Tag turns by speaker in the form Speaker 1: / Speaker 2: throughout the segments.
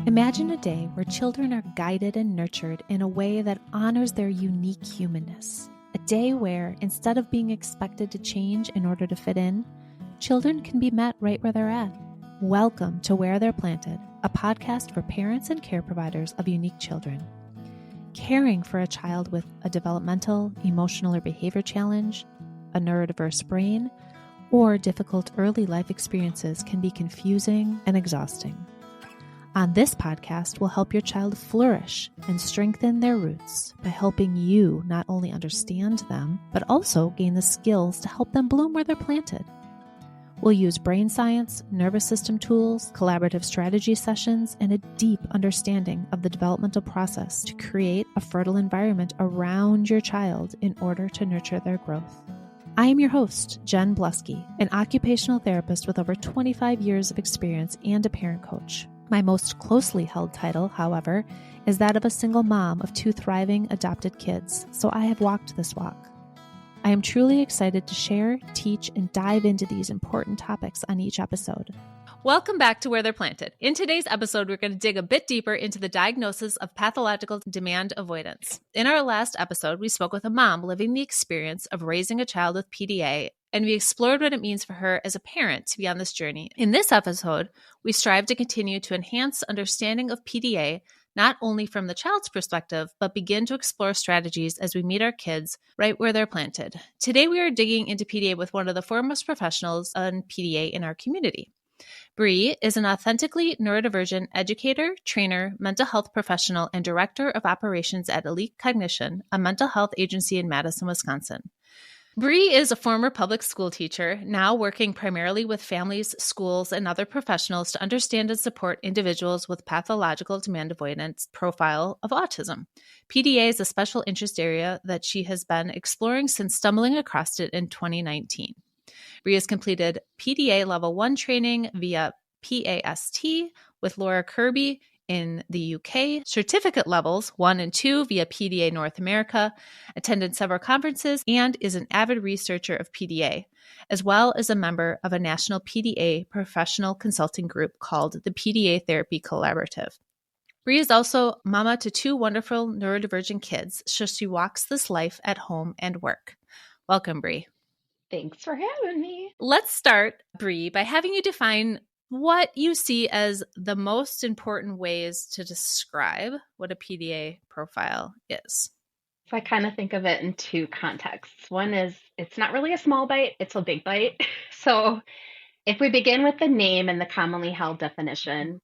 Speaker 1: Imagine a day where children are guided and nurtured in a way that honors their unique humanness. A day where, instead of being expected to change in order to fit in, children can be met right where they're at. Welcome to Where They're Planted, a podcast for parents and care providers of unique children. Caring for a child with a developmental, emotional, or behavior challenge, a neurodiverse brain, or difficult early life experiences can be confusing and exhausting. On this podcast, we'll help your child flourish and strengthen their roots by helping you not only understand them, but also gain the skills to help them bloom where they're planted. We'll use brain science, nervous system tools, collaborative strategy sessions, and a deep understanding of the developmental process to create a fertile environment around your child in order to nurture their growth. I am your host, Jen Bluske, an occupational therapist with over 25 years of experience and a parent coach. My most closely held title, however, is that of a single mom of 2 thriving adopted kids, so I have walked this walk. I am truly excited to share, teach, and dive into these important topics on each episode.
Speaker 2: Welcome back to Where They're Planted. In today's episode, we're going to dig a bit deeper into the diagnosis of pathological demand avoidance. In our last episode, we spoke with a mom living the experience of raising a child with PDA, and we explored what it means for her as a parent to be on this journey. In this episode, we strive to continue to enhance understanding of PDA, not only from the child's perspective, but begin to explore strategies as we meet our kids right where they're planted. Today, we are digging into PDA with one of the foremost professionals on PDA in our community. Bryenne is an authentically neurodivergent educator, trainer, mental health professional, and director of operations at Elite Cognition, a mental health agency in Madison, Wisconsin. Bryenne is a former public school teacher, now working primarily with families, schools, and other professionals to understand and support individuals with pathological demand avoidance profile of autism. PDA is a special interest area that she has been exploring since stumbling across it in 2019. Bryenne has completed PDA Level 1 training via PAST with Laura Kirby in the UK, certificate levels 1 and 2 via PDA North America, attended several conferences, and is an avid researcher of PDA, as well as a member of a national PDA professional consulting group called the PDA Therapy Collaborative. Bryenne is also mama to 2 wonderful neurodivergent kids, so she walks this life at home and work. Welcome, Bryenne.
Speaker 3: Thanks for having me.
Speaker 2: Let's start, Bryenne, by having you define what you see as the most important ways to describe what a PDA profile is.
Speaker 3: So I kind of think of it in 2 contexts. One is it's not really a small bite, it's a big bite. So if we begin with the name and the commonly held definition,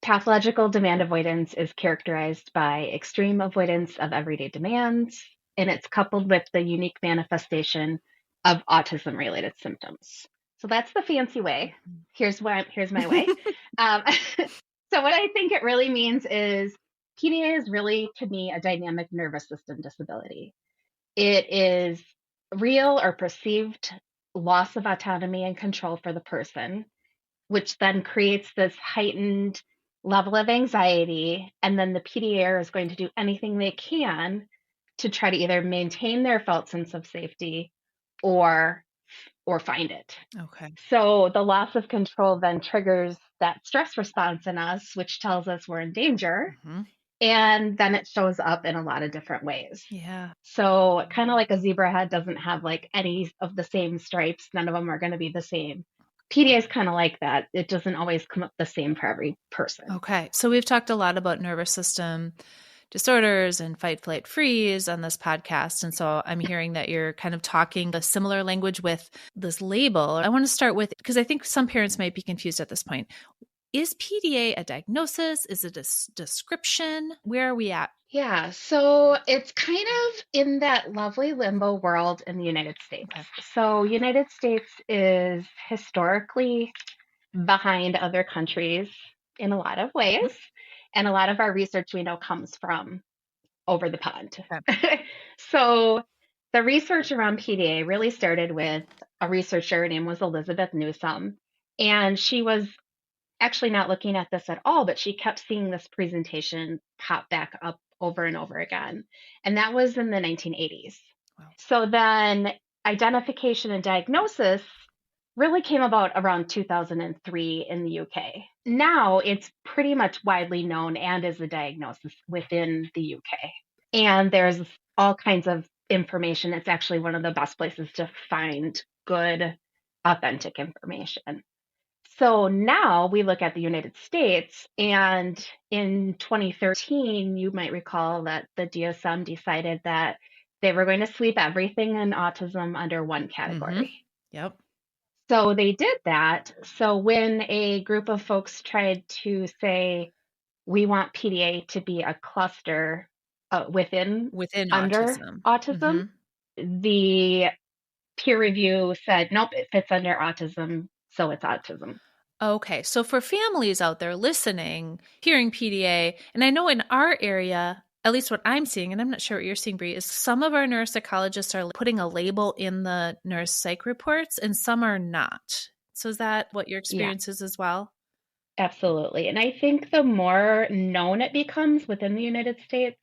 Speaker 3: pathological demand avoidance is characterized by extreme avoidance of everyday demands, and it's coupled with the unique manifestation of autism-related symptoms. So that's the fancy way. Here's my way. So what I think it really means is PDA is really, to me, a dynamic nervous system disability. It is real or perceived loss of autonomy and control for the person, which then creates this heightened level of anxiety. And then the PDA is going to do anything they can to try to either maintain their felt sense of safety or find it.
Speaker 2: Okay.
Speaker 3: So the loss of control then triggers that stress response in us, which tells us we're in danger.
Speaker 2: Mm-hmm.
Speaker 3: And then it shows up in a lot of different ways.
Speaker 2: Yeah.
Speaker 3: So kind of like a zebra head doesn't have like any of the same stripes. None of them are going to be the same. PDA is kind of like that. It doesn't always come up the same for every person.
Speaker 2: Okay. So we've talked a lot about nervous system disorders and fight, flight, freeze on this podcast. And so I'm hearing that you're kind of talking a similar language with this label. I want to start with, because I think some parents might be confused at this point. Is PDA a diagnosis? Is it a description? Where are we at?
Speaker 3: Yeah, so it's kind of in that lovely limbo world in the United States.
Speaker 2: Okay.
Speaker 3: So United States is historically behind other countries in a lot of ways. And a lot of our research we know comes from over the pond. Okay. So the research around PDA really started with a researcher. Her name was Elizabeth Newsome. And she was actually not looking at this at all, but she kept seeing this presentation pop back up over and over again. And that was in the 1980s. Wow. So then identification and diagnosis really came about around 2003 in the UK. now it's pretty much widely known and is a diagnosis within the UK. And there's all kinds of information. It's actually one of the best places to find good, authentic information. So now we look at the United States, and in 2013, you might recall that the DSM decided that they were going to sweep everything in autism under one category.
Speaker 2: Yep.
Speaker 3: So they did that. So when a group of folks tried to say, we want PDA to be a cluster within under autism, the peer review said, nope, it fits under autism, so it's autism.
Speaker 2: Okay. So for families out there listening, hearing PDA, and I know in our area, at least what I'm seeing, and I'm not sure what you're seeing, Brie, is some of our neuropsychologists are putting a label in the nurse psych reports and some are not. So is that what your experience is as well?
Speaker 3: Absolutely. And I think the more known it becomes within the United States,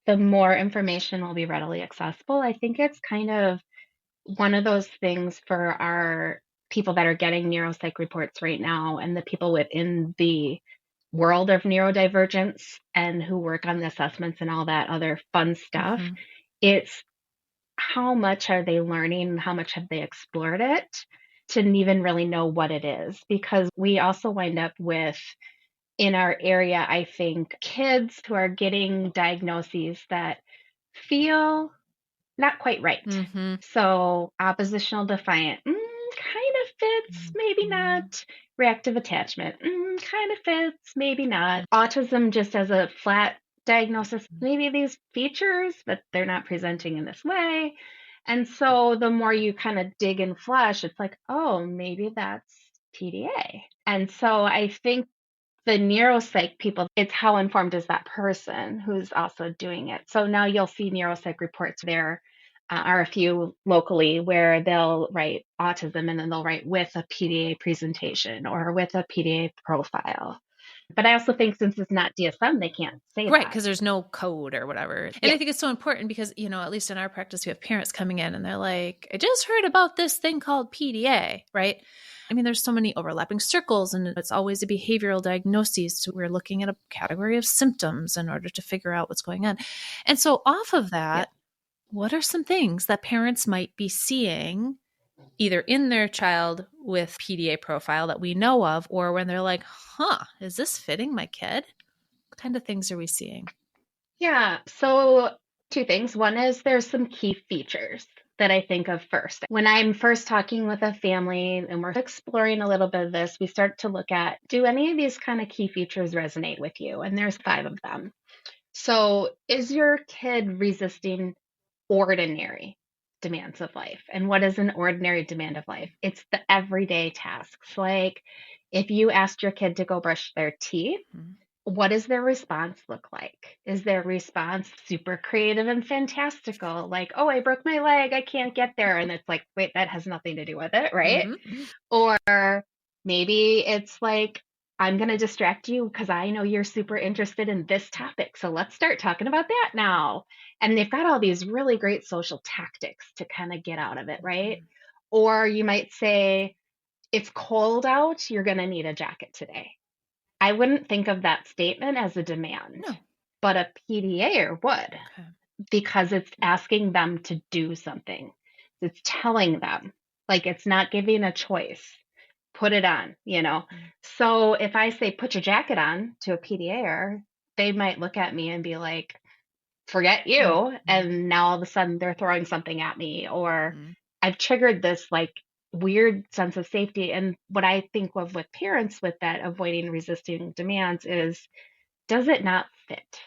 Speaker 3: the more information will be readily accessible. I think it's kind of one of those things for our people that are getting neuropsych reports right now and the people within the world of neurodivergence and who work on the assessments and all that other fun stuff. It's how much are they learning? How much have they explored it to even really know what it is? Because we also wind up with, in our area, I think, kids who are getting diagnoses that feel not quite right. So oppositional defiant, kind of fits, maybe not. Reactive attachment, kind of fits, maybe not. Autism just as a flat diagnosis, maybe these features, but they're not presenting in this way. And so the more you kind of dig and flesh, it's like, oh, maybe that's PDA. And so I think the neuropsych people, it's how informed is that person who's also doing it. So now you'll see neuropsych reports. There are a few locally where they'll write autism and then they'll write with a PDA presentation or with a PDA profile. But I also think since it's not DSM, they can't say that.
Speaker 2: Right, because there's no code or whatever. And I think it's so important because, at least in our practice, we have parents coming in and they're like, I just heard about this thing called PDA, right? I mean, there's so many overlapping circles and it's always a behavioral diagnosis. So we're looking at a category of symptoms in order to figure out what's going on. And so off of that, what are some things that parents might be seeing either in their child with PDA profile that we know of, or when they're like, is this fitting my kid? What kind of things are we seeing?
Speaker 3: Yeah. So two things. One is there's some key features that I think of first. When I'm first talking with a family and we're exploring a little bit of this, we start to look at, do any of these kind of key features resonate with you? And there's 5 of them. So is your kid resisting ordinary demands of life? And what is an ordinary demand of life? It's the everyday tasks. Like if you asked your kid to go brush their teeth, what does their response look like? Is their response super creative and fantastical? Like, oh, I broke my leg, I can't get there. And it's like, wait, that has nothing to do with it, right? Or maybe it's like, I'm going to distract you because I know you're super interested in this topic. So let's start talking about that now. And they've got all these really great social tactics to kind of get out of it, right? Or you might say, it's cold out, you're going to need a jacket today. I wouldn't think of that statement as a demand, but a PDAer would, because it's asking them to do something. It's telling them, like it's not giving a choice. Put it on, So if I say, put your jacket on to a PDAer, they might look at me and be like, forget you. And now all of a sudden they're throwing something at me, or I've triggered this like weird sense of safety. And what I think of with parents with that avoiding resisting demands is, does it not fit?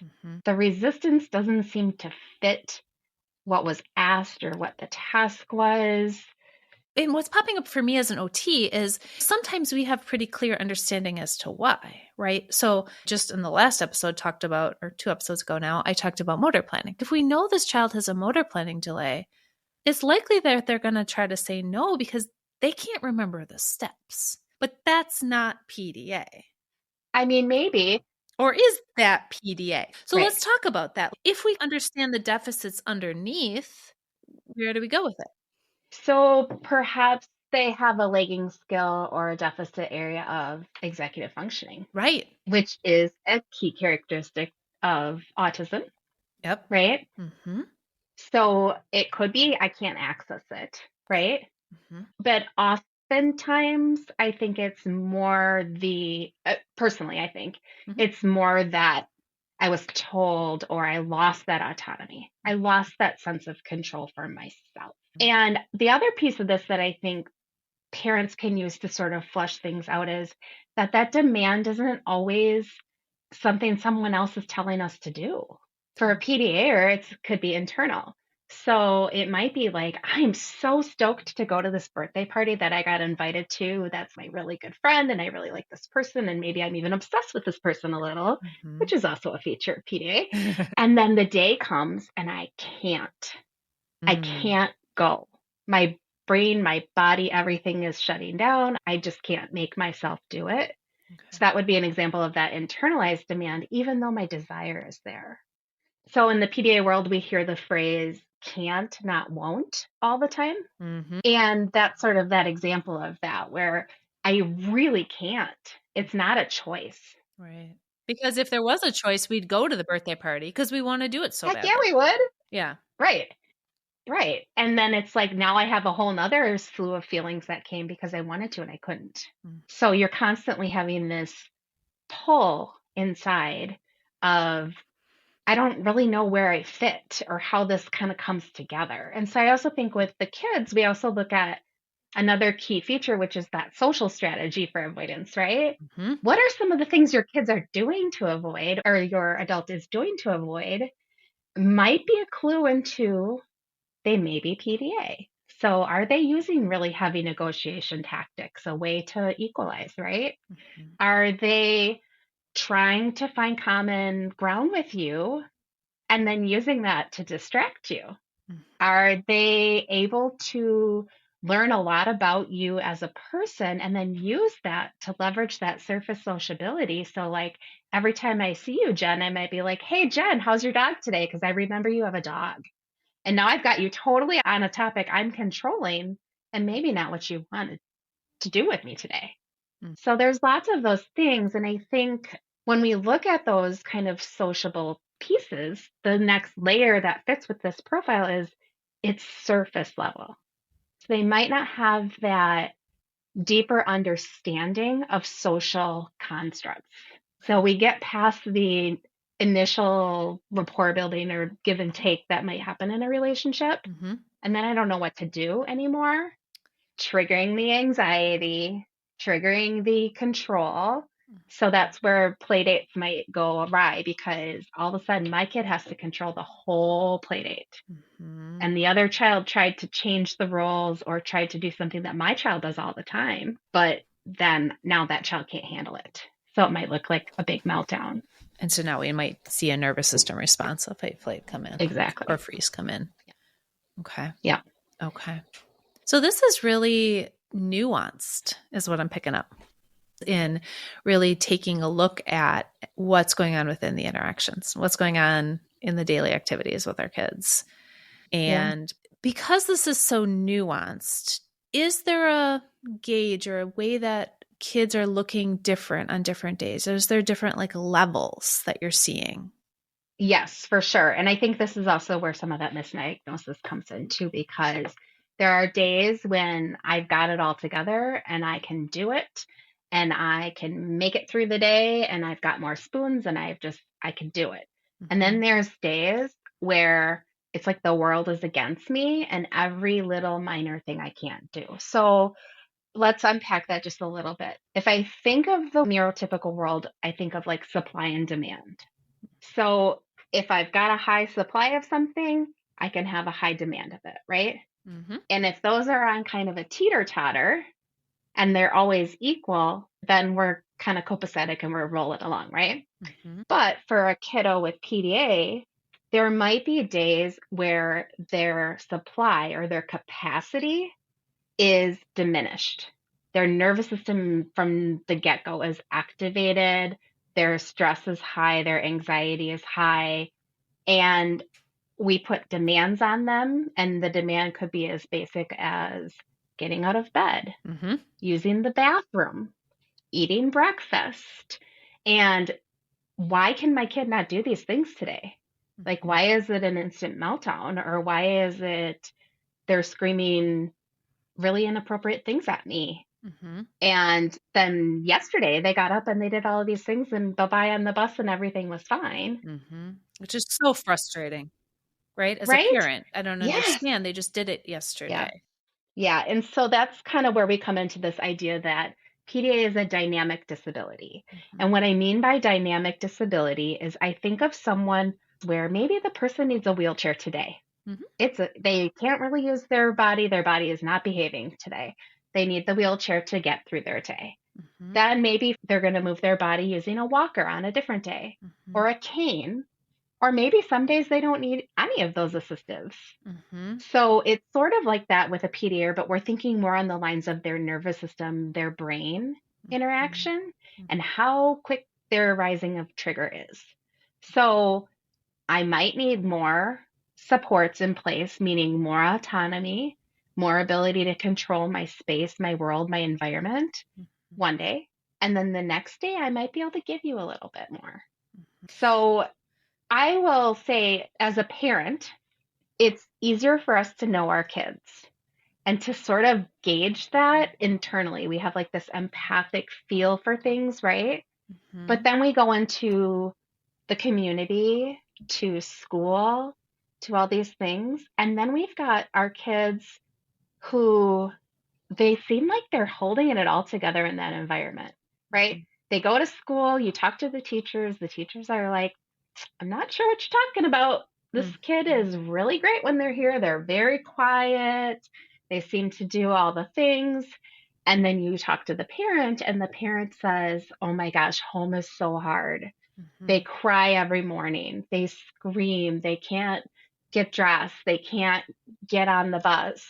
Speaker 3: The resistance doesn't seem to fit what was asked or what the task was.
Speaker 2: And what's popping up for me as an OT is sometimes we have pretty clear understanding as to why, right? So just in the last episode talked about, or 2 episodes ago now, I talked about motor planning. If we know this child has a motor planning delay, it's likely that they're going to try to say no because they can't remember the steps. But that's not PDA.
Speaker 3: I mean, maybe.
Speaker 2: Or is that PDA? So let's talk about that. If we understand the deficits underneath, where do we go with it?
Speaker 3: So perhaps they have a lagging skill or a deficit area of executive functioning,
Speaker 2: Right.
Speaker 3: which is a key characteristic of autism,
Speaker 2: Yep.
Speaker 3: right?
Speaker 2: Mm-hmm.
Speaker 3: So it could be I can't access it, right?
Speaker 2: Mm-hmm.
Speaker 3: But oftentimes I think it's more personally, I think
Speaker 2: Mhm.
Speaker 3: it's more that I was told or I lost that autonomy. I lost that sense of control for myself. And the other piece of this that I think parents can use to sort of flush things out is that demand isn't always something someone else is telling us to do. For a PDA, it could be internal. So it might be like, I'm so stoked to go to this birthday party that I got invited to. That's my really good friend, and I really like this person, and maybe I'm even obsessed with this person a little,
Speaker 2: Mm-hmm.
Speaker 3: which is also a feature of PDA. And then the day comes, and I can't go. My brain, my body, everything is shutting down. I just can't make myself do it. So that would be an example of that internalized demand, even though my desire is there. So in the PDA world, we hear the phrase can't, not won't all the time.
Speaker 2: Mm-hmm.
Speaker 3: And that's sort of that example of that, where I really can't. It's not a choice.
Speaker 2: Right. Because if there was a choice, we'd go to the birthday party because we want to do it so
Speaker 3: Heck
Speaker 2: badly.
Speaker 3: yeah, we would.
Speaker 2: Yeah.
Speaker 3: Right. Right. And then it's like now I have a whole nother slew of feelings that came because I wanted to and I couldn't. So you're constantly having this pull inside of I don't really know where I fit or how this kind of comes together. And so I also think with the kids, we also look at another key feature, which is that social strategy for avoidance, right?
Speaker 2: Mm-hmm.
Speaker 3: What are some of the things your kids are doing to avoid or your adult is doing to avoid might be a clue into they may be PDA. So are they using really heavy negotiation tactics, a way to equalize, right?
Speaker 2: Mm-hmm.
Speaker 3: Are they trying to find common ground with you and then using that to distract you? Are they able to learn a lot about you as a person and then use that to leverage that surface sociability? So, like, every time I see you, Jen, I might be like, hey, Jen, how's your dog today? Because I remember you have a dog. And now I've got you totally on a topic I'm controlling and maybe not what you wanted to do with me today. So there's lots of those things. And I think when we look at those kind of sociable pieces, the next layer that fits with this profile is it's surface level. So they might not have that deeper understanding of social constructs. So we get past the initial rapport building or give and take that might happen in a relationship.
Speaker 2: Mm-hmm.
Speaker 3: And then I don't know what to do anymore, triggering the anxiety, triggering the control. So that's where play dates might go awry because all of a sudden my kid has to control the whole play date.
Speaker 2: Mm-hmm.
Speaker 3: And the other child tried to change the roles or tried to do something that my child does all the time. But then now that child can't handle it. So it might look like a big meltdown.
Speaker 2: And so now we might see a nervous system response, a fight, flight come in.
Speaker 3: Exactly.
Speaker 2: Or freeze come in.
Speaker 3: Yeah.
Speaker 2: Okay.
Speaker 3: Yeah.
Speaker 2: Okay. So this is really nuanced, is what I'm picking up in really taking a look at what's going on within the interactions, what's going on in the daily activities with our kids. And because this is so nuanced, is there a gauge or a way that kids are looking different on different days? Or is there different like levels that you're seeing?
Speaker 3: Yes, for sure. And I think this is also where some of that misdiagnosis comes in too, because there are days when I've got it all together and I can do it and I can make it through the day and I've got more spoons and I can do it. And then there's days where it's like the world is against me and every little minor thing I can't do. So let's unpack that just a little bit. If I think of the neurotypical world, I think of like supply and demand. So if I've got a high supply of something, I can have a high demand of it, right?
Speaker 2: Mm-hmm.
Speaker 3: And if those are on kind of a teeter-totter and they're always equal, then we're kind of copacetic and we're rolling along, right?
Speaker 2: Mm-hmm.
Speaker 3: But for a kiddo with PDA, there might be days where their supply or their capacity is diminished. Their nervous system from the get-go is activated, their stress is high, their anxiety is high, and we put demands on them. And the demand could be as basic as getting out of bed,
Speaker 2: Mm-hmm.
Speaker 3: using the bathroom, eating breakfast. And why can my kid not do these things today? Like, why is it an instant meltdown? Or why is it they're screaming really inappropriate things at me?
Speaker 2: Mm-hmm.
Speaker 3: And then yesterday they got up and they did all of these things and bye-bye on the bus and everything was fine.
Speaker 2: Mm-hmm. Which is so frustrating, right? As a
Speaker 3: Right?
Speaker 2: parent, I don't
Speaker 3: Yes.
Speaker 2: understand. They just did it
Speaker 3: Yeah.
Speaker 2: yesterday.
Speaker 3: Yeah. And so that's kind of where we come into this idea that PDA is a dynamic disability.
Speaker 2: Mm-hmm.
Speaker 3: And what I mean by dynamic disability is I think of someone where maybe the person needs a wheelchair today.
Speaker 2: Mm-hmm.
Speaker 3: They can't really use their body is not behaving today. They need the wheelchair to get through their day.
Speaker 2: Mm-hmm.
Speaker 3: Then maybe they're going to move their body using a walker on a different day,
Speaker 2: Mm-hmm.
Speaker 3: or a cane, or maybe some days they don't need any of those assistives.
Speaker 2: Mm-hmm.
Speaker 3: So it's sort of like that with a PDA, but we're thinking more on the lines of their nervous system, their brain interaction,
Speaker 2: Mm-hmm.
Speaker 3: and how quick their rising of trigger is. So I might need more supports in place, meaning more autonomy, more ability to control my space, my world, my environment one day. And then the next day, I might be able to give you a little bit more. So I will say, as a parent, it's easier for us to know our kids and to sort of gauge that internally. We have like this empathic feel for things, right?
Speaker 2: Mm-hmm.
Speaker 3: But then we go into the community, to school, to all these things. And then we've got our kids who they seem like they're holding it all together in that environment, right?
Speaker 2: Mm-hmm.
Speaker 3: They go to school, you talk to the teachers are like, I'm not sure what you're talking about. This kid is really great when they're here. They're very quiet. They seem to do all the things. And then you talk to the parent, and the parent says, oh my gosh, home is so hard.
Speaker 2: Mm-hmm.
Speaker 3: They cry every morning. They scream. They can't get dressed. They can't get on the bus.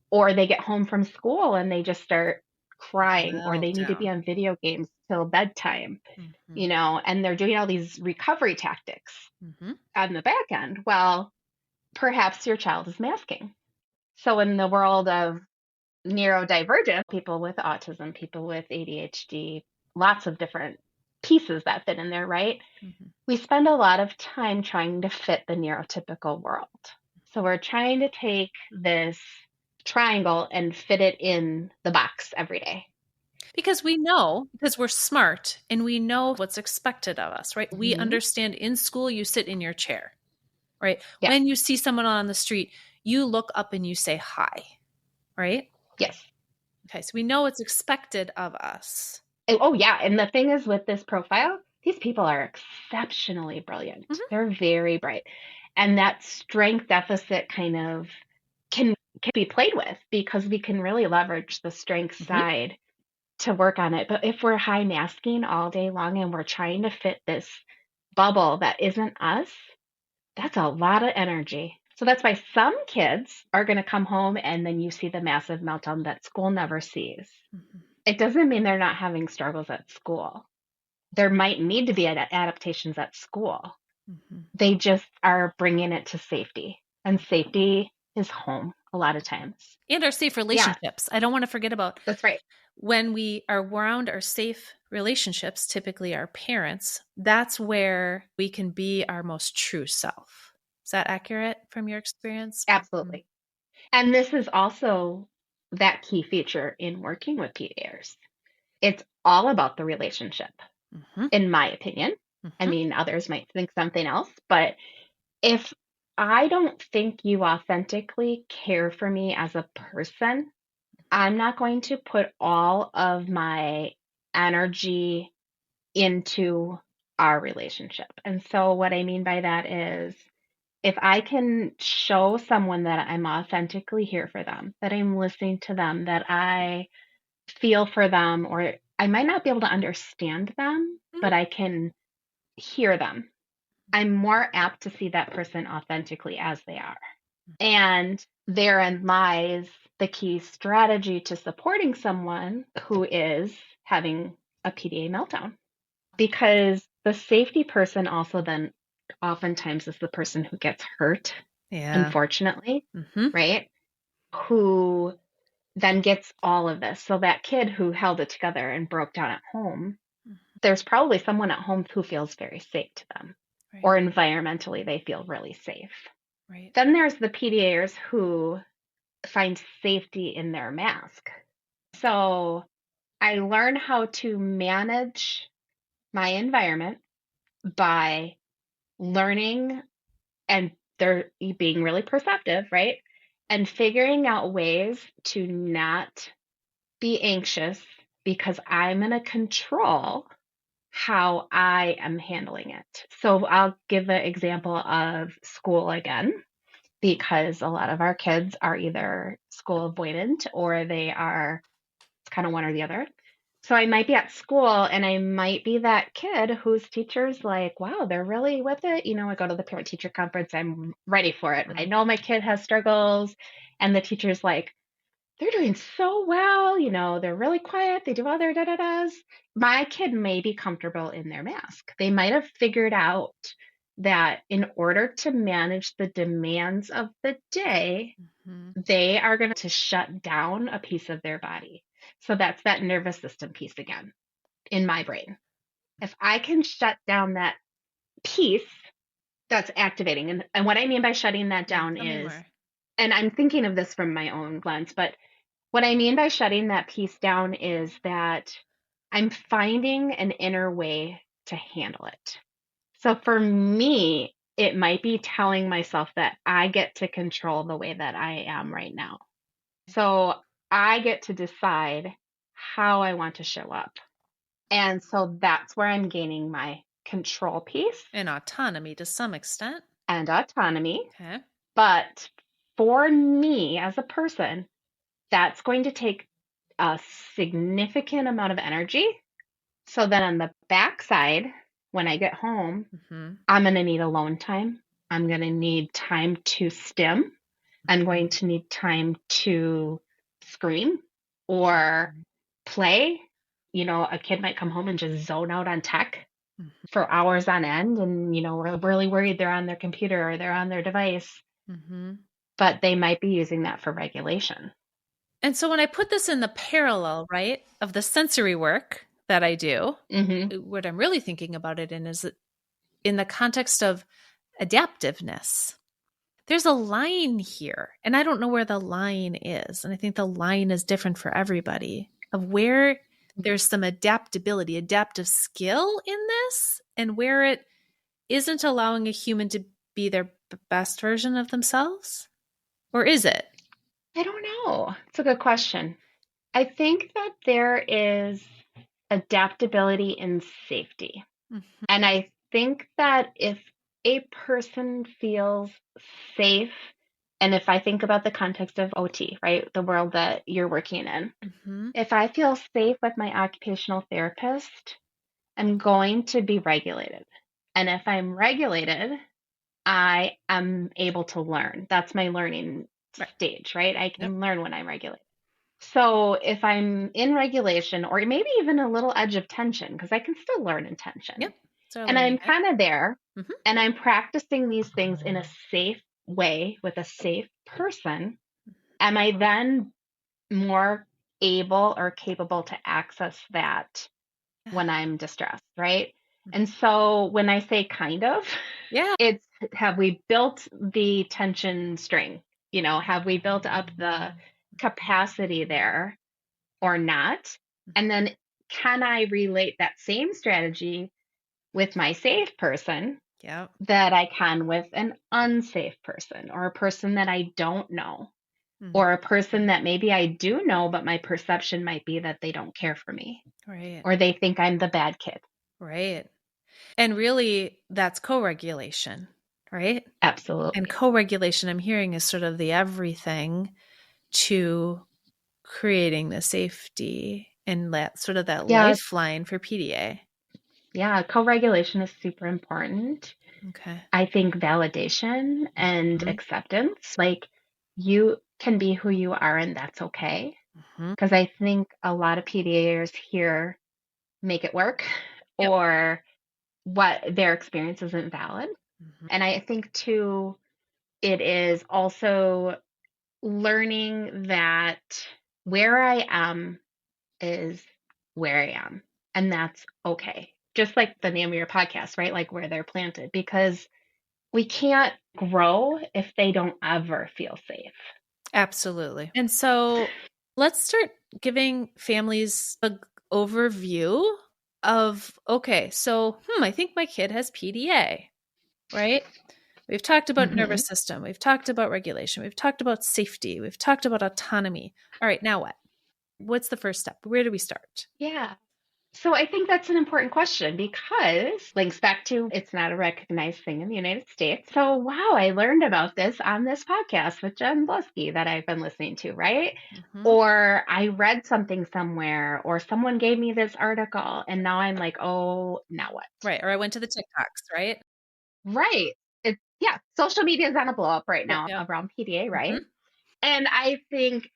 Speaker 3: Or they get home from school and they just start crying, or they need to be on video games till bedtime,
Speaker 2: Mm-hmm.
Speaker 3: and they're doing all these recovery tactics
Speaker 2: Mm-hmm.
Speaker 3: on the back end. Well, perhaps your child is masking. So in the world of neurodivergent, people with autism, people with ADHD, lots of different pieces that fit in there, right?
Speaker 2: Mm-hmm.
Speaker 3: We spend a lot of time trying to fit the neurotypical world. So we're trying to take this triangle and fit it in the box every day.
Speaker 2: Because we're smart and we know what's expected of us, right? Mm-hmm. We understand in school, you sit in your chair, right? Yeah. When you see someone on the street, you look up and you say hi, right?
Speaker 3: Yes.
Speaker 2: Okay. So we know what's expected of us.
Speaker 3: Oh, yeah. And the thing is with this profile, these people are exceptionally brilliant. Mm-hmm. They're very bright. And that strength deficit kind of can be played with, because we can really leverage the strength side to work on it. But if we're high masking all day long and we're trying to fit this bubble that isn't us, that's a lot of energy. So that's why some kids are going to come home and then you see the massive meltdown that school never sees. Mm-hmm. It doesn't mean they're not having struggles at school. There might need to be adaptations at school. Mm-hmm. They just are bringing it to safety, and safety is home a lot of times.
Speaker 2: And our safe relationships. Yeah. I don't want to forget about.
Speaker 3: That's right.
Speaker 2: When we are around our safe relationships, typically our parents, that's where we can be our most true self. Is that accurate from your experience?
Speaker 3: Absolutely. Mm-hmm. And this is also that key feature in working with PDAs. It's all about the relationship, in my opinion. I mean, others might think something else, but if I don't think you authentically care for me as a person, I'm not going to put all of my energy into our relationship. And so what I mean by that is, if I can show someone that I'm authentically here for them, that I'm listening to them, that I feel for them, or I might not be able to understand them, but I can hear them, I'm more apt to see that person authentically as they are. And therein lies the key strategy to supporting someone who is having a PDA meltdown. Because the safety person also then oftentimes is the person who gets hurt, unfortunately, right? Who then gets all of this. So that kid who held it together and broke down at home, there's probably someone at home who feels very safe to them,
Speaker 2: Right.
Speaker 3: or environmentally they feel really safe.
Speaker 2: Right.
Speaker 3: Then there's the PDAers who find safety in their mask. So I learn how to manage my environment by learning, and they're being really perceptive, right? And figuring out ways to not be anxious because I'm going to control how I am handling it. So I'll give an example of school again, because a lot of our kids are either school avoidant or they are, it's kind of one or the other. So I might be at school and I might be that kid whose teacher's like, wow, they're really with it. I go to the parent teacher conference, I'm ready for it. I know my kid has struggles, and the teacher's like, they're doing so well, they're really quiet, they do all their da-da-das. My kid may be comfortable in their mask. They might have figured out that in order to manage the demands of the day, they are going to shut down a piece of their body. So that's that nervous system piece again in my brain. If I can shut down that piece, that's activating. And what I mean by shutting that down is, and I'm thinking of this from my own lens, but what I mean by shutting that piece down is that I'm finding an inner way to handle it. So for me, it might be telling myself that I get to control the way that I am right now. So I get to decide how I want to show up. And so that's where I'm gaining my control piece.
Speaker 2: And autonomy to some extent.
Speaker 3: And autonomy.
Speaker 2: Okay.
Speaker 3: But for me as a person, that's going to take a significant amount of energy. So then on the backside, when I get home, I'm going to need alone time. I'm going to need time to stim. I'm going to need time to scream or play. A kid might come home and just zone out on tech for hours on end. And, we're really worried they're on their computer or they're on their device. But they might be using that for regulation.
Speaker 2: And so when I put this in the parallel, right, of the sensory work that I do, what I'm really thinking about it in is in the context of adaptiveness. There's a line here, and I don't know where the line is. And I think the line is different for everybody, of where there's some adaptability, adaptive skill in this, and where it isn't allowing a human to be their best version of themselves. Or is it?
Speaker 3: I don't know. It's a good question. I think that there is adaptability in safety. And I think that if a person feels safe, and if I think about the context of OT, right, the world that you're working in, if I feel safe with my occupational therapist, I'm going to be regulated. And if I'm regulated, I am able to learn. That's my learning stage, right? I can learn when I'm regulated. So if I'm in regulation, or maybe even a little edge of tension, because I can still learn in tension. And I'm kind of there, and I'm practicing these things in a safe way with a safe person. Am I then more able or capable to access that when I'm distressed, right? And so when I say kind of, it's, have we built the tension string? Have we built up the capacity there or not? And then can I relate that same strategy with my safe person that I can with an unsafe person, or a person that I don't know, or a person that maybe I do know, but my perception might be that they don't care for me, or they think I'm the bad kid.
Speaker 2: Right. And really, that's co-regulation, right?
Speaker 3: Absolutely.
Speaker 2: And co-regulation, I'm hearing, is sort of the everything to creating the safety and that sort of that lifeline for PDA.
Speaker 3: Yeah, co-regulation is super important.
Speaker 2: Okay.
Speaker 3: I think validation and acceptance, like you can be who you are and that's okay. Because I think a lot of PDAers here make it work, or what their experience isn't valid. And I think too, it is also learning that where I am is where I am, and that's okay. Just like the name of your podcast, right? Like where they're planted, because we can't grow if they don't ever feel safe.
Speaker 2: Absolutely. And so let's start giving families an overview of, okay, so I think my kid has PDA, right? We've talked about nervous system. We've talked about regulation. We've talked about safety. We've talked about autonomy. All right, now what? What's the first step? Where do we start?
Speaker 3: Yeah. So I think that's an important question because links back to it's not a recognized thing in the United States. So wow, I learned about this on this podcast with Jen Bluske that I've been listening to, right? Or I read something somewhere, or someone gave me this article, and now I'm like, oh, now what?
Speaker 2: Right. Or I went to the TikToks, right?
Speaker 3: Right. It's social media is on a blow up right now around PDA, right? And I think,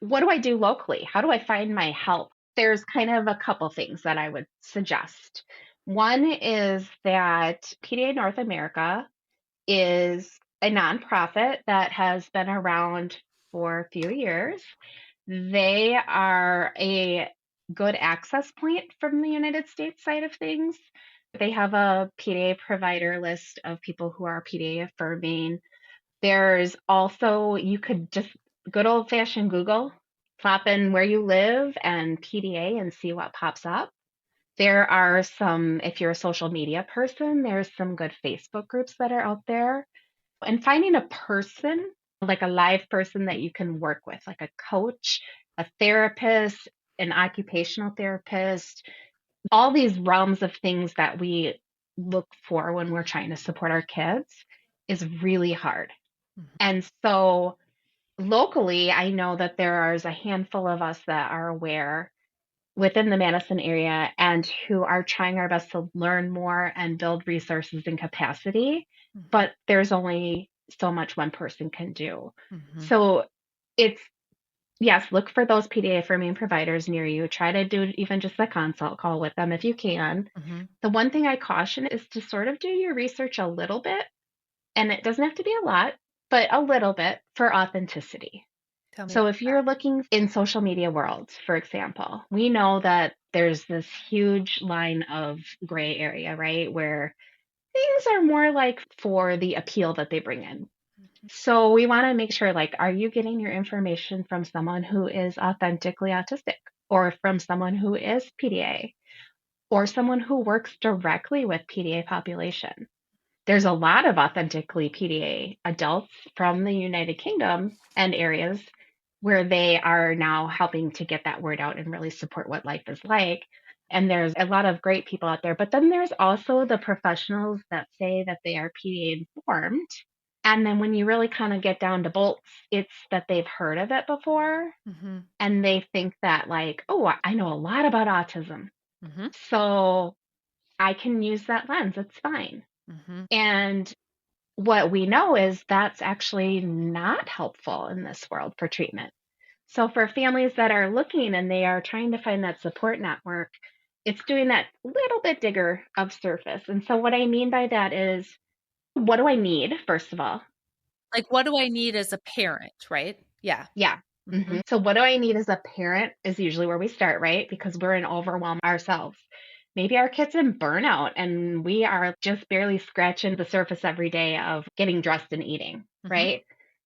Speaker 3: what do I do locally? How do I find my help? There's kind of a couple things that I would suggest. One is that PDA North America is a nonprofit that has been around for a few years. They are a good access point from the United States side of things. They have a PDA provider list of people who are PDA affirming. There's also, you could just good old fashioned Google, plop in where you live and PDA and see what pops up. There are some, if you're a social media person, there's some good Facebook groups that are out there. And finding a person, like a live person that you can work with, like a coach, a therapist, an occupational therapist, all these realms of things that we look for when we're trying to support our kids is really hard. And so locally, I know that there is a handful of us that are aware within the Madison area and who are trying our best to learn more and build resources and capacity. But there's only so much one person can do. So it's, yes, look for those PDA affirming providers near you. Try to do even just a consult call with them if you can. The one thing I caution is to sort of do your research a little bit, and it doesn't have to be a lot, but a little bit for authenticity. So if you're looking in social media worlds, for example, we know that there's this huge line of gray area, right? Where things are more like for the appeal that they bring in. So we want to make sure, like, are you getting your information from someone who is authentically autistic, or from someone who is PDA, or someone who works directly with PDA population? There's a lot of authentically PDA adults from the United Kingdom and areas where they are now helping to get that word out and really support what life is like. And there's a lot of great people out there. But then there's also the professionals that say that they are PDA informed. And then when you really kind of get down to bolts, it's that they've heard of it before. And they think that, like, oh, I know a lot about autism. So I can use that lens. It's fine. And what we know is that's actually not helpful in this world for treatment. So for families that are looking and they are trying to find that support network, it's doing that little bit digger of surface. And so what I mean by that is, what do I need, first of all?
Speaker 2: Like, what do I need as a parent, right? Yeah.
Speaker 3: Yeah. So what do I need as a parent is usually where we start, right? Because we're in overwhelm ourselves. Maybe our kid's in burnout and we are just barely scratching the surface every day of getting dressed and eating, right?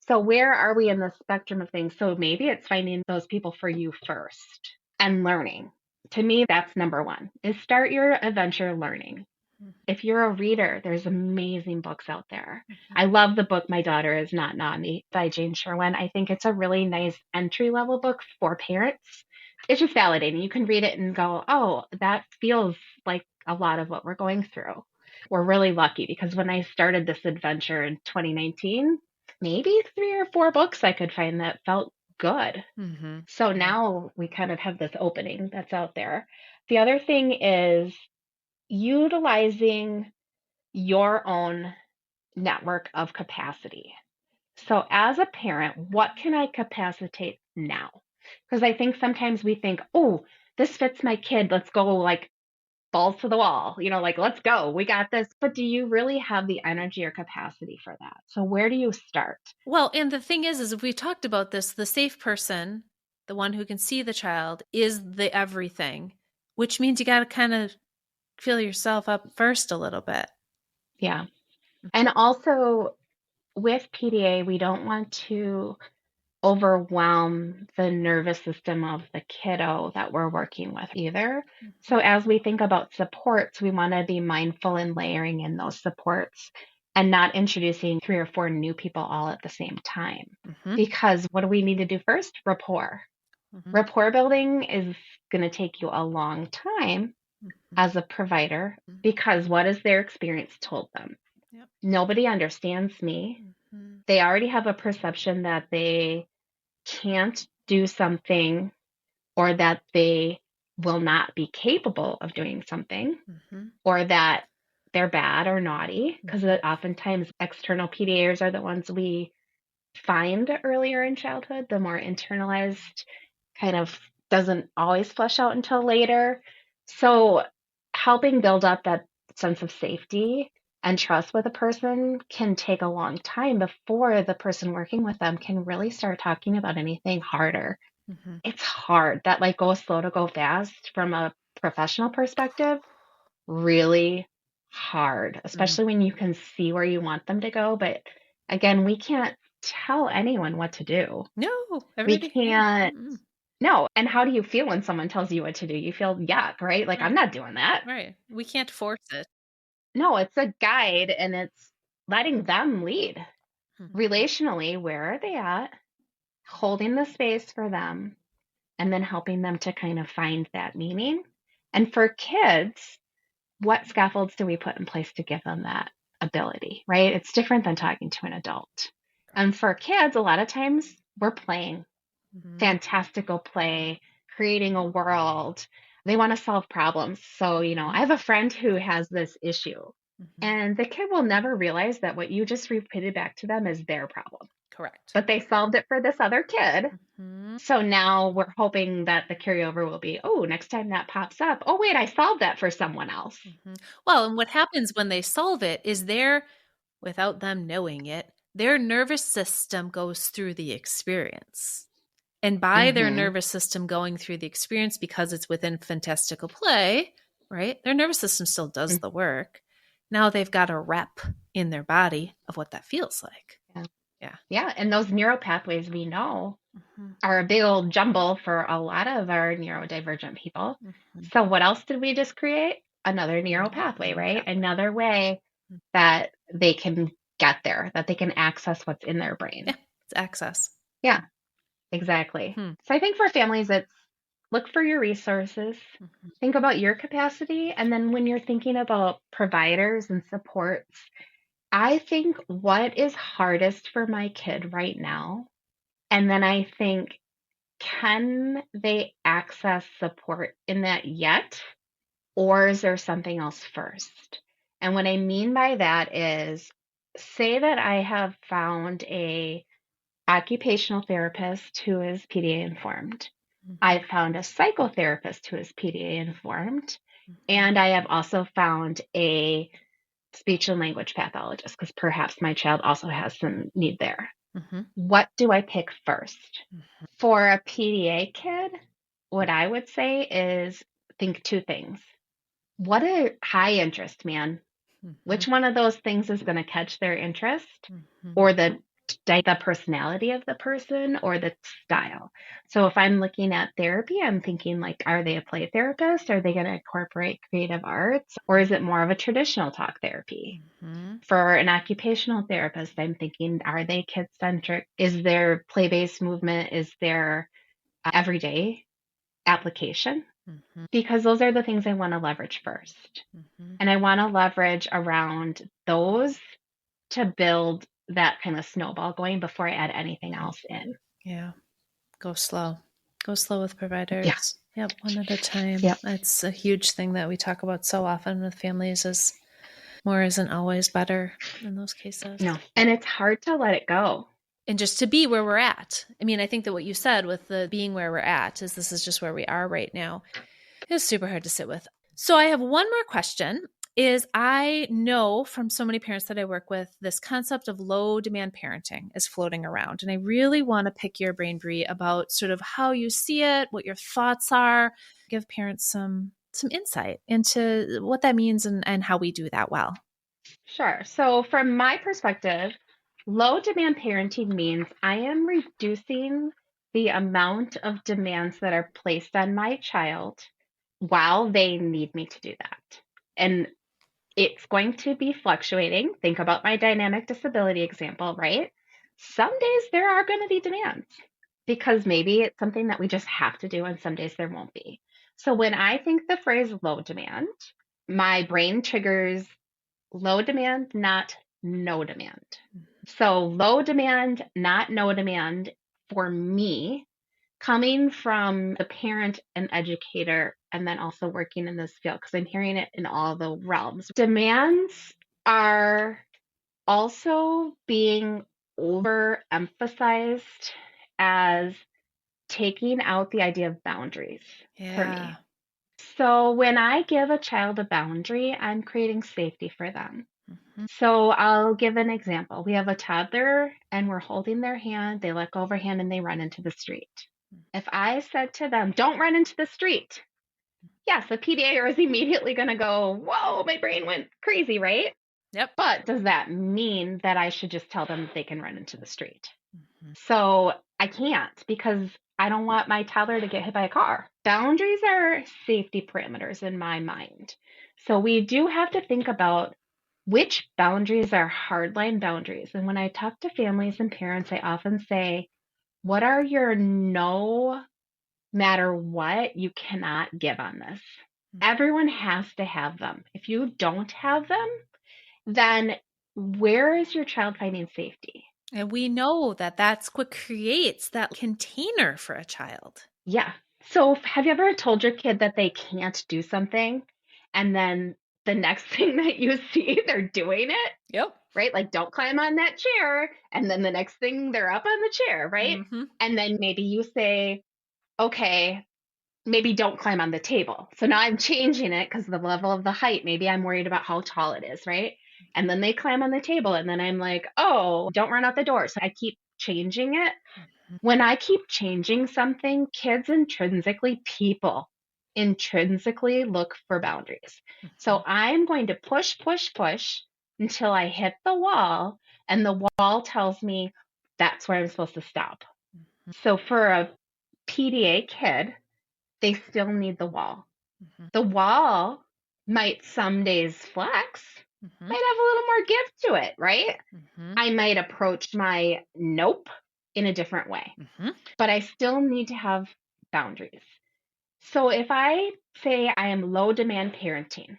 Speaker 3: So where are we in the spectrum of things? So maybe it's finding those people for you first and learning. To me, that's number one, is start your adventure learning. If you're a reader, there's amazing books out there. I love the book My Daughter Is Not Naughty by Sherwin. I think it's a really nice entry-level book for parents. It's just validating. You can read it and go, oh, that feels like a lot of what we're going through. We're really lucky because when I started this adventure in 2019, maybe 3 or 4 books I could find that felt good. So now we kind of have this opening that's out there. The other thing is utilizing your own network of capacity. So as a parent, what can I capacitate now? Because I think sometimes we think, oh, this fits my kid. Let's go, like, balls to the wall, like, let's go. We got this. But do you really have the energy or capacity for that? So where do you start?
Speaker 2: Well, and the thing is if we talked about this, the safe person the one who can see the child, is the everything, which means you got to kind of fill yourself up first a little bit.
Speaker 3: Yeah. And also with PDA, we don't want to overwhelm the nervous system of the kiddo that we're working with either. So as we think about supports, we want to be mindful in layering in those supports and not introducing 3 or 4 new people all at the same time. Because what do we need to do first? Rapport. Rapport building is going to take you a long time as a provider, because what has their experience told them? Nobody understands me. They already have a perception that they can't do something, or that they will not be capable of doing something, or that they're bad or naughty, because oftentimes external PDAs are the ones we find earlier in childhood. The more internalized kind of doesn't always flesh out until later. So helping build up that sense of safety and trust with a person can take a long time before the person working with them can really start talking about anything harder. It's hard. That like go slow to go fast from a professional perspective, really hard, especially when you can see where you want them to go. But again, we can't tell anyone what to do.
Speaker 2: No,
Speaker 3: we can't. No. And how do you feel when someone tells you what to do? You feel yuck, right? Like, I'm not doing that.
Speaker 2: Right. We can't force it.
Speaker 3: No, it's a guide, and it's letting them lead. Relationally, where are they at? Holding the space for them, and then helping them to kind of find that meaning. And for kids, what scaffolds do we put in place to give them that ability, right? It's different than talking to an adult. And for kids, a lot of times we're playing. Fantastical play, creating a world. They want to solve problems. So, I have a friend who has this issue, and the kid will never realize that what you just repeated back to them is their problem.
Speaker 2: Correct.
Speaker 3: But they solved it for this other kid. So now we're hoping that the carryover will be, oh, next time that pops up, oh, wait, I solved that for someone else.
Speaker 2: Well, and what happens when they solve it is without them knowing it, their nervous system goes through the experience. And by their nervous system going through the experience, because it's within fantastical play, right? Their nervous system still does the work. Now they've got a rep in their body of what that feels like.
Speaker 3: Yeah. And those neural pathways we know are a big old jumble for a lot of our neurodivergent people. So what else did we just create? Another neural pathway, right? Another way that they can get there, that they can access what's in their brain.
Speaker 2: Yeah, it's access.
Speaker 3: Yeah. Exactly. So I think for families, it's look for your resources, think about your capacity. And then when you're thinking about providers and supports, I think what is hardest for my kid right now? And then I think, can they access support in that yet? Or is there something else first? And what I mean by that is, say that I have found a occupational therapist who is PDA informed. I've found a psychotherapist who is PDA informed. And I have also found a speech and language pathologist, because perhaps my child also has some need there. What do I pick first? For a PDA kid, what I would say is think 2 things. What a high interest, man. Which one of those things is going to catch their interest, or the personality of the person, or the style? So if I'm looking at therapy, I'm thinking like, are they a play therapist? Are they going to incorporate creative arts? Or is it more of a traditional talk therapy? For an occupational therapist, I'm thinking, are they kid-centric? Is there play-based movement? Is there everyday application? Because those are the things I want to leverage first. And I want to leverage around those to build that kind of snowball going before I add anything else in.
Speaker 2: Yeah. Go slow. Go slow with providers.
Speaker 3: Yeah.
Speaker 2: Yep. One at a time.
Speaker 3: Yep.
Speaker 2: That's a huge thing that we talk about so often with families, is more isn't always better in those cases.
Speaker 3: No. And it's hard to let it go.
Speaker 2: And just to be where we're at. I mean, I think that what you said with the being where we're at is just where we are right now is super hard to sit with. So I have one more question. is I know from so many parents that I work with, this concept of low demand parenting is floating around. And I really want to pick your brain, Brie, about sort of how you see it, what your thoughts are, give parents some insight into what that means and how we do that well.
Speaker 3: Sure. So, from my perspective, low demand parenting means I am reducing the amount of demands that are placed on my child while they need me to do that. And it's going to be fluctuating. Think about my dynamic disability example, right? Some days there are going to be demands because maybe it's something that we just have to do, and some days there won't be. So, when I think the phrase low demand, my brain triggers low demand, not no demand. So low demand, not no demand for me, coming from the parent and educator, and then also working in this field, because I'm hearing it in all the realms. Demands are also being overemphasized as taking out the idea of boundaries for me. So when I give a child a boundary, I'm creating safety for them. So I'll give an example. We have a toddler and we're holding their hand, they let go of our hand and they run into the street. If I said to them, don't run into the street, yes, the PDA is immediately going to go, whoa, my brain went crazy, right?
Speaker 2: Yep.
Speaker 3: But does that mean that I should just tell them they can run into the street? So I can't, because I don't want my toddler to get hit by a car. Boundaries are safety parameters in my mind. So we do have to think about which boundaries are hardline boundaries. And when I talk to families and parents, I often say, what are your no matter what you cannot give on this? Everyone has to have them. If you don't have them, then where is your child finding safety?
Speaker 2: And we know that that's what creates that container for a child.
Speaker 3: Yeah. So have you ever told your kid that they can't do something, and then the next thing that you see, they're doing it?
Speaker 2: Yep.
Speaker 3: Right? Like, don't climb on that chair. And then the next thing they're up on the chair, right?
Speaker 2: Mm-hmm.
Speaker 3: And then maybe you say, okay, maybe don't climb on the table. So now I'm changing it because of the level of the height. Maybe I'm worried about how tall it is, right? And then they climb on the table. And then I'm like, oh, don't run out the door. So I keep changing it. When I keep changing something, kids people intrinsically look for boundaries. So I'm going to push until I hit the wall, and the wall tells me that's where I'm supposed to stop. So for a PDA kid, they still need the wall. The wall might some days flex, might have a little more give to it, right? I might approach my nope in a different way, but I still need to have boundaries. So if I say I am low demand parenting,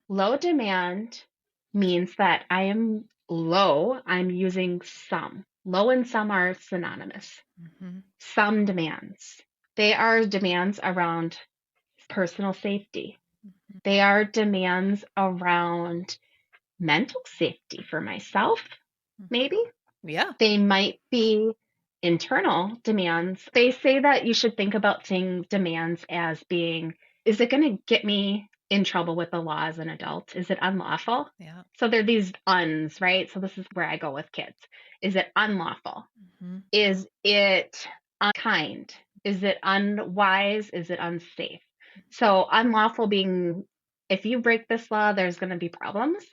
Speaker 3: low demand means that I am low, I'm using some. Low and some are synonymous. Some demands. They are demands around personal safety. They are demands around mental safety for myself, maybe.
Speaker 2: Yeah.
Speaker 3: They might be internal demands. They say that you should think about seeing demands as being, is it going to get me in trouble with the law as an adult? Is it unlawful?
Speaker 2: Yeah.
Speaker 3: So there are these uns, right? So this is where I go with kids. Is it unlawful? Is it unkind? Is it unwise? Is it unsafe? So unlawful being, if you break this law, there's going to be problems.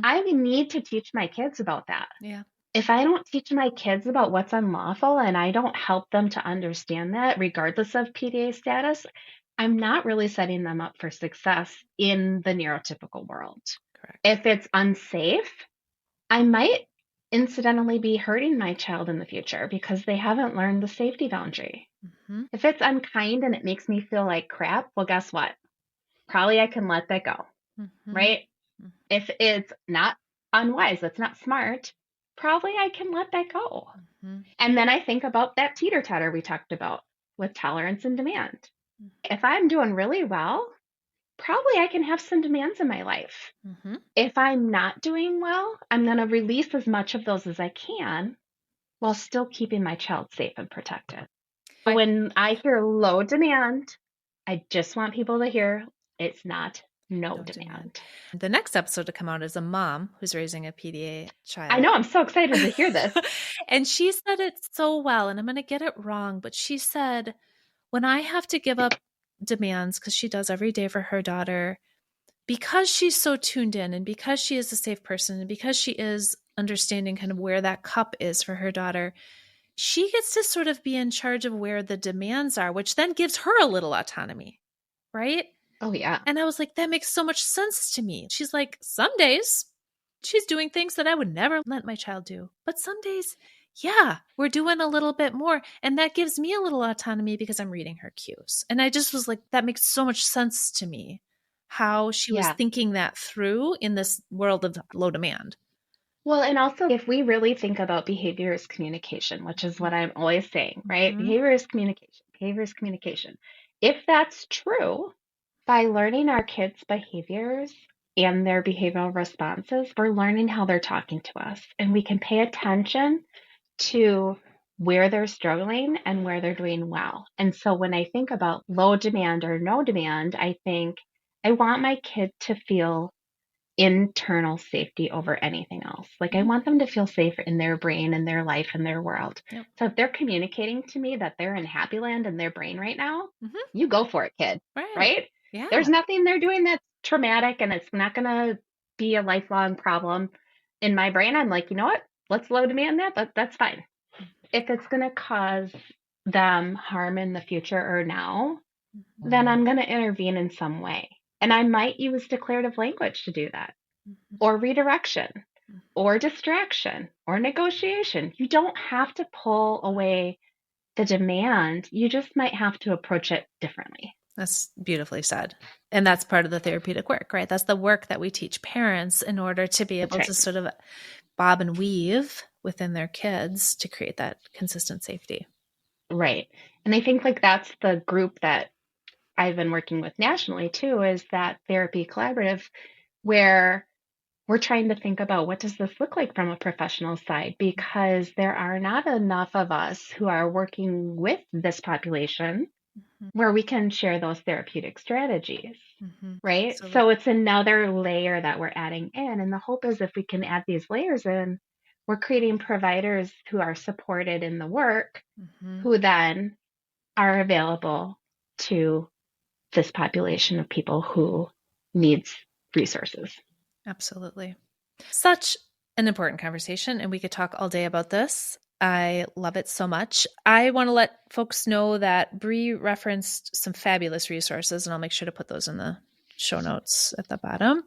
Speaker 3: I need to teach my kids about that.
Speaker 2: Yeah.
Speaker 3: If I don't teach my kids about what's unlawful and I don't help them to understand that, regardless of PDA status, I'm not really setting them up for success in the neurotypical world.
Speaker 2: Correct.
Speaker 3: If it's unsafe, I might incidentally be hurting my child in the future because they haven't learned the safety boundary. If it's unkind and it makes me feel like crap, well, guess what? Probably I can let that go, right? If it's not unwise, that's not smart, probably I can let that go. And then I think about that teeter-totter we talked about with tolerance and demand. If I'm doing really well, probably I can have some demands in my life. If I'm not doing well, I'm going to release as much of those as I can while still keeping my child safe and protected. When I hear low demand, I just want people to hear it's not no
Speaker 2: demand.
Speaker 3: demand.
Speaker 2: The next episode to come out is a mom who's raising a PDA child.
Speaker 3: I know. I'm so excited to hear this.
Speaker 2: And she said it so well, and I'm going to get it wrong, but she said, when I have to give up demands, because she does every day for her daughter, because she's so tuned in and because she is a safe person and because she is understanding kind of where that cup is for her daughter, she gets to sort of be in charge of where the demands are, which then gives her a little autonomy, right?
Speaker 3: Oh, yeah.
Speaker 2: And I was like, that makes so much sense to me. She's like, some days she's doing things that I would never let my child do. But some days, yeah, we're doing a little bit more. And that gives me a little autonomy because I'm reading her cues. And I just was like, that makes so much sense to me, how she was thinking that through in this world of low demand.
Speaker 3: Well, and also if we really think about behavior as communication, which is what I'm always saying, right?
Speaker 2: Mhm.
Speaker 3: Behavior is communication. Behavior is communication. If that's true, by learning our kids' behaviors and their behavioral responses, we're learning how they're talking to us. And we can pay attention to where they're struggling and where they're doing well. And so when I think about low demand or no demand, I think I want my kid to feel internal safety over anything else. Like I want them to feel safe in their brain and their life and their world.
Speaker 2: Yep.
Speaker 3: So if they're communicating to me that they're in happy land in their brain right now,
Speaker 2: Mhm.
Speaker 3: you go for it, kid. Right?
Speaker 2: Yeah.
Speaker 3: There's nothing they're doing that's traumatic and it's not going to be a lifelong problem. In my brain, I'm like, you know what? Let's low demand that. That's fine. If it's going to cause them harm in the future or now, then I'm going to intervene in some way. And I might use declarative language to do that, or redirection, or distraction, or negotiation. You don't have to pull away the demand. You just might have to approach it differently.
Speaker 2: That's beautifully said. And that's part of the therapeutic work, right? That's the work that we teach parents in order to be able to sort of bob and weave within their kids to create that consistent safety.
Speaker 3: Right. And I think like that's the group that I've been working with nationally too, is that therapy collaborative where we're trying to think about what does this look like from a professional side, because there are not enough of us who are working with this population where we can share those therapeutic strategies, right?
Speaker 2: Absolutely.
Speaker 3: So it's another layer that we're adding in. And the hope is if we can add these layers in, we're creating providers who are supported in the work, who then are available to this population of people who needs resources.
Speaker 2: Absolutely. Such an important conversation, and we could talk all day about this. I love it so much. I want to let folks know that Bree referenced some fabulous resources, and I'll make sure to put those in the show notes at the bottom.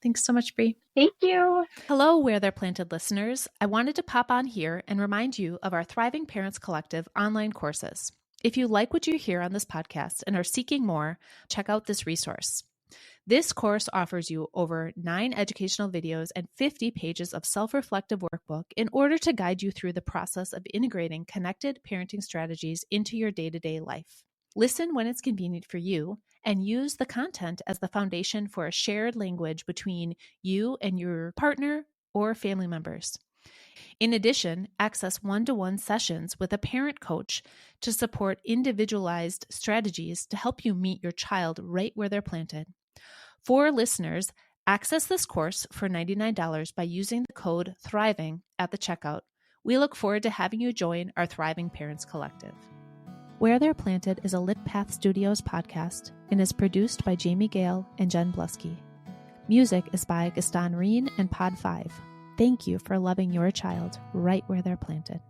Speaker 2: Thanks so much, Bree.
Speaker 3: Thank you.
Speaker 1: Hello, Where They're Planted listeners. I wanted to pop on here and remind you of our Thriving Parents Collective online courses. If you like what you hear on this podcast and are seeking more, check out this resource. This course offers you over 9 educational videos and 50 pages of self-reflective workbook in order to guide you through the process of integrating connected parenting strategies into your day-to-day life. Listen when it's convenient for you and use the content as the foundation for a shared language between you and your partner or family members. In addition, access one-to-one sessions with a parent coach to support individualized strategies to help you meet your child right where they're planted. For listeners, access this course for $99 by using the code THRIVING at the checkout. We look forward to having you join our Thriving Parents Collective. Where They're Planted is a Lit Path Studios podcast and is produced by Jamie Gale and Jen Bluske. Music is by Gaston Reen and Pod 5. Thank you for loving your child right where they're planted.